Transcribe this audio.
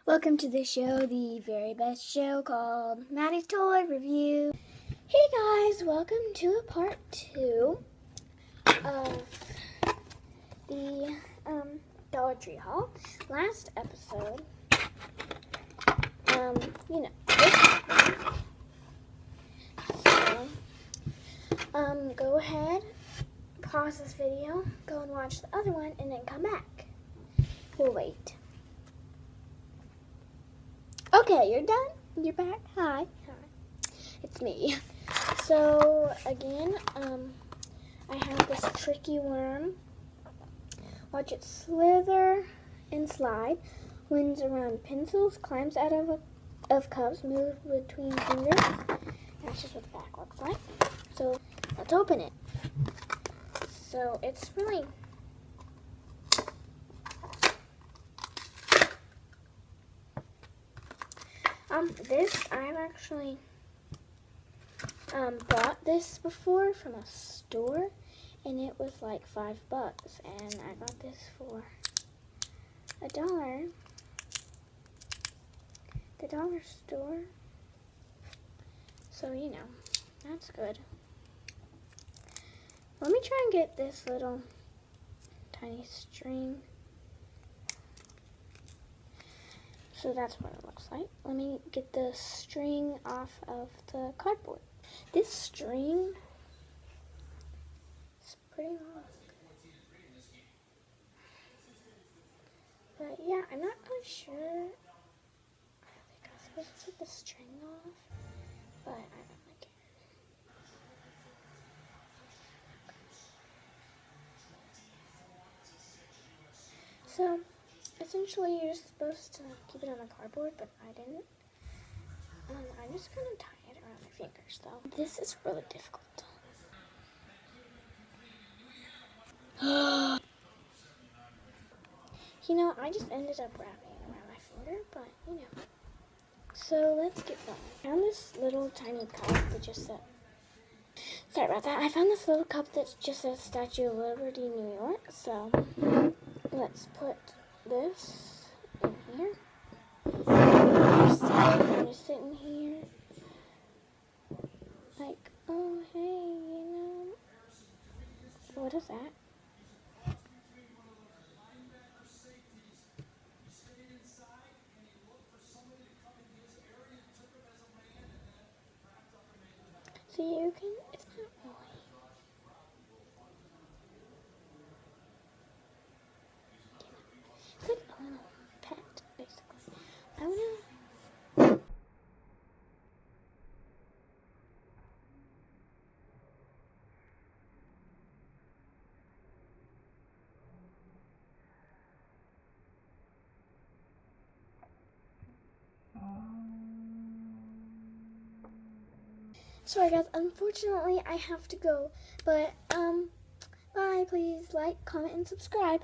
Welcome to the show, the very best show called Maddie's Toy Review. Hey guys, welcome to a part 2 of the Dollar Tree haul. Last episode, So, go ahead, pause this video, go and watch the other one, and then come back. We'll wait. Okay, you're done? You're back? Hi. It's me. So, again, I have this tricky worm. Watch it slither and slide, wins around pencils, climbs out of cups, moves between fingers. That's just what the back looks like. So, let's open it. So, it's really... I've actually bought this before from a store, and it was like $5, and I got this for $1. The dollar store. So, you know, that's good. Let me try and get this little tiny string. So that's what it looks like. Let me get the string off of the cardboard. This string is pretty long. But yeah, I'm not really sure. I think I'm supposed to take the string off, but I don't like it. So essentially, you're supposed to keep it on the cardboard, but I didn't. I'm just going to tie it around my fingers, though. This is really difficult. You know, I just ended up wrapping it around my finger, but, you know. So, let's get going. I found this little tiny cup that just said... Sorry about that. I found this little cup that just says Statue of Liberty, New York. So, let's put this in here. I'm just sitting here. Like, oh, hey, you know. What is that? So you can, it's not really. It's like a little pet, basically. I wanna. Sorry guys, unfortunately I have to go, but bye, please like, comment, and subscribe.